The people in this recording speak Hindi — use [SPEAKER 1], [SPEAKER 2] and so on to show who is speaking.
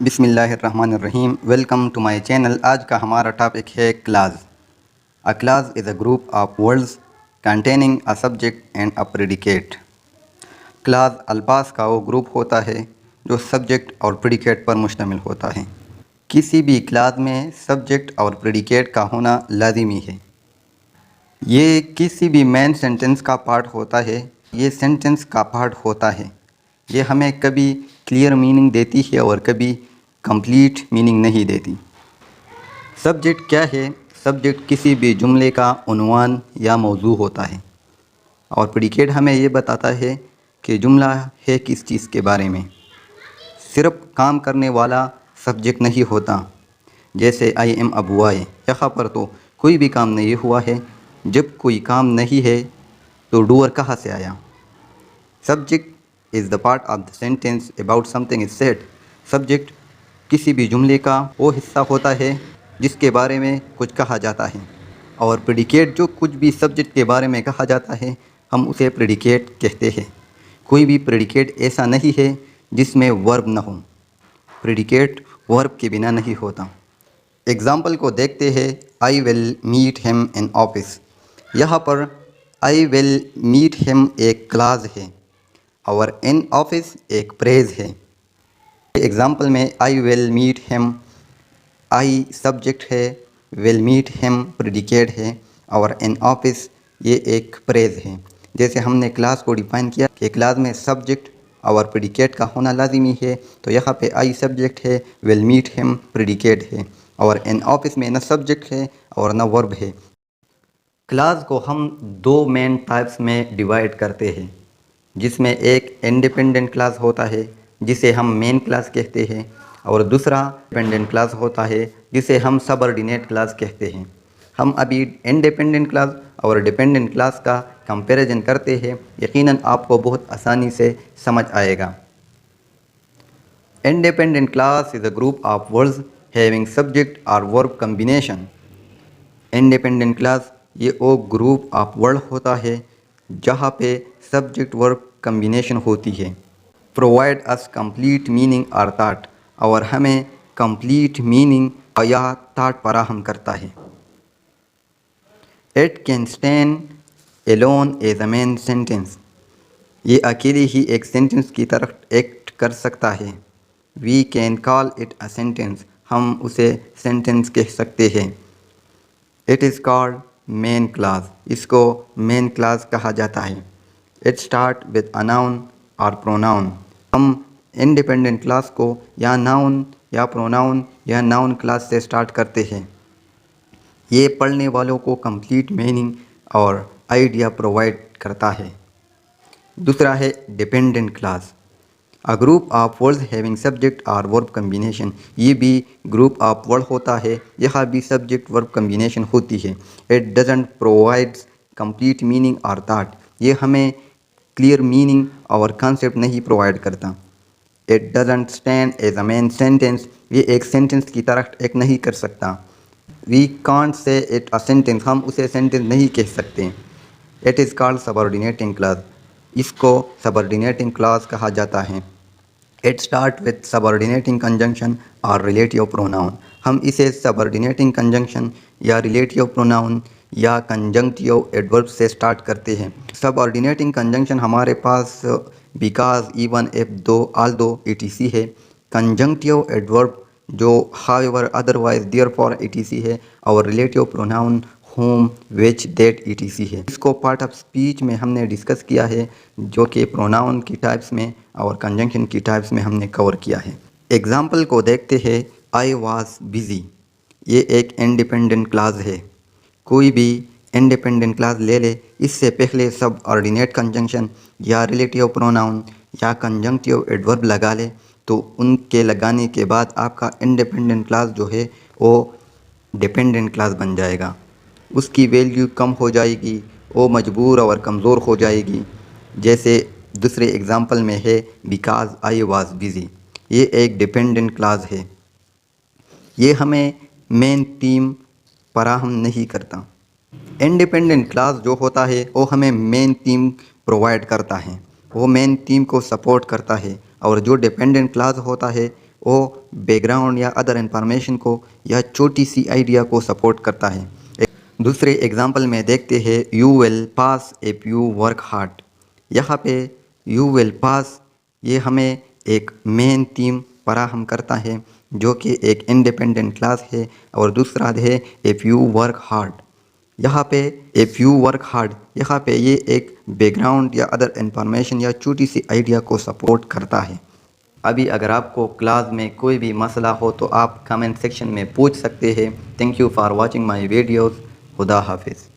[SPEAKER 1] बिस्मिल्लाहिर्रहमानिर्रहीम। Welcome to my channel. आज का हमारा टॉपिक है clause. A clause is a group of words containing a subject and a predicate. Clause अल्फाज का वो ग्रुप होता है जो सब्जेक्ट और प्रेडिकेट पर मुश्तमिल होता है। किसी भी क्लास में सब्जेक्ट और प्रेडिकेट का होना लाजिमी है। ये किसी भी मेन सेंटेंस का पार्ट होता है। ये सेंटेंस का पार्ट होता है। ये हमें कभी क्लियर मीनिंग देती है और कभी कंप्लीट मीनिंग नहीं देती। सब्जेक्ट क्या है? सब्जेक्ट किसी भी जुमले का उन्वान या मौजू होता है और प्रेडिकेट हमें ये बताता है कि जुमला है किस चीज़ के बारे में। सिर्फ काम करने वाला सब्जेक्ट नहीं होता। जैसे आई एम अ बॉय, यहाँ पर तो कोई भी काम नहीं हुआ है। जब कोई काम नहीं है तो डूअर कहाँ से आया? Subject is the part of the sentence about something is said. Subject किसी भी जुमले का वो हिस्सा होता है जिसके बारे में कुछ कहा जाता है, और प्रेडिकेट जो कुछ भी सब्जेक्ट के बारे में कहा जाता है हम उसे प्रेडिकेट कहते हैं। कोई भी प्रेडिकेट ऐसा नहीं है जिसमें वर्ब न हो। प्रेडिकेट वर्ब के बिना नहीं होता। एग्ज़ाम्पल को देखते हैं। I will meet him in office. यहाँ पर आई विल मीट हिम एक क्लास है और इन ऑफिस एक प्रेज है। एग्ज़ाम्पल में I will meet him, I subject है, विल मीट हिम प्रेडिकेट है और इन ऑफिस ये एक प्रेज है। जैसे हमने क्लास को डिफाइन किया कि क्लास में सब्जेक्ट और प्रेडिकेट का होना लाजिमी है, तो यहाँ पे आई सब्जेक्ट है, विल मीट हिम प्रेडिकेट है और इन ऑफिस में न सब्जेक्ट है और न वर्ब है। क्लास को हम दो मेन टाइप्स में डिवाइड करते हैं, जिसमें एक इंडिपेंडेंट क्लास होता है जिसे हम मेन क्लास कहते हैं और दूसरा डिपेंडेंट क्लास होता है जिसे हम सबऑर्डिनेट क्लास कहते हैं। हम अभी इंडिपेंडेंट क्लास और डिपेंडेंट क्लास का कंपैरिजन करते हैं। यकीनन आपको बहुत आसानी से समझ आएगा। Independent class is a group of words having subject और वर्ब कम्बिनेशन। इंडिपेंडेंट क्लास ये वो ग्रुप ऑफ वर्ड होता है जहाँ पे सब्जेक्ट वर्ब कम्बिनेशन होती है। प्रोवाइड अस कंप्लीट मीनिंग और थाट, और हमें कंप्लीट मीनिंग या थाट फराहम करता है। It can stand alone as a main sentence. ये अकेले ही एक सेंटेंस की तरह एक्ट कर सकता है। We can call it a sentence, हम उसे सेंटेंस कह सकते हैं। It is called main clause, इसको मेन क्लास कहा जाता है। It start with a noun और प्रोनाउन। हम इंडिपेंडेंट क्लास को या नाउन या प्रोनाउन या नाउन क्लास से स्टार्ट करते हैं। ये पढ़ने वालों को कंप्लीट मीनिंग और आइडिया प्रोवाइड करता है। दूसरा है dependent class, a group of words having subject और वर्ब कम्बिनेशन। ये भी ग्रुप ऑफ वर्ड होता है, यहाँ भी सब्जेक्ट वर्ब कम्बिनेशन होती है। It doesn't provides complete meaning और थाट, ये हमें क्लियर मीनिंग और कॉन्सेप्ट नहीं प्रोवाइड करता। It doesn't stand as a main sentence, ये एक सेंटेंस की तरह एक नहीं कर सकता। We can't say it a sentence, हम उसे सेंटेंस नहीं कह सकते। It is called subordinating clause, इसको सबऑर्डिनेटिंग क्लास कहा जाता है। It start with subordinating conjunction और रिलेटिव प्रोनाउन, हम इसे सबऑर्डिनेटिंग कंजंक्शन या रिलेटिव प्रोनाउन या कंजंक्टिव एडवर्ब से स्टार्ट करते हैं। सबऑर्डिनेटिंग कंजंक्शन हमारे पास बिकॉज, इवन, इफ, दो, ऑल्दो, etc है। कंजंक्टिव एडवर्ब जो हाउएवर, अदरवाइज, देयरफॉर, etc है, और relative pronoun home, which, that, etc है। इसको पार्ट ऑफ स्पीच में हमने डिस्कस किया है, जो कि प्रोनाउन की टाइप्स में और कंजंक्शन की टाइप्स में हमने कवर किया है। एग्जाम्पल को देखते हैं। आई वॉज बिज़ी, ये एक इंडिपेंडेंट क्लास है। कोई भी इंडिपेंडेंट क्लास ले ले, इससे पहले सब ऑर्डिनेट कंजंक्शन या रिलेटिव प्रोनाउन या कंजंक्टिव एडवर्ब लगा ले, तो उनके लगाने के बाद आपका इंडिपेंडेंट क्लास जो है वो डिपेंडेंट क्लास बन जाएगा। उसकी वैल्यू कम हो जाएगी, वो मजबूर और कमज़ोर हो जाएगी। जैसे दूसरे एग्ज़ाम्पल में है बिकॉज आई वॉज बिज़ी, ये एक डिपेंडेंट क्लास है। ये हमें मेन थीम फराहम नहीं करता। इंडिपेंडेंट क्लास जो होता है वो हमें मेन थीम प्रोवाइड करता है, वो मेन थीम को सपोर्ट करता है। और जो डिपेंडेंट क्लास होता है वो बैकग्राउंड या अदर इंफॉर्मेशन को या छोटी सी आइडिया को सपोर्ट करता है। दूसरे एग्जाम्पल में देखते हैं you will pass if you work hard. यहाँ पे यू विल पास ये हमें एक मेन थीम फराहम करता है जो कि एक इंडिपेंडेंट क्लास है, और दूसरा है इफ़ यू वर्क हार्ड। यहाँ पे इफ़ यू वर्क हार्ड यहाँ पे ये एक बैकग्राउंड या अदर इंफॉर्मेशन या छोटी सी आइडिया को सपोर्ट करता है। अभी अगर आपको क्लास में कोई भी मसला हो तो आप कमेंट सेक्शन में पूछ सकते हैं। Thank you for watching my videos. खुदा हाफिज़।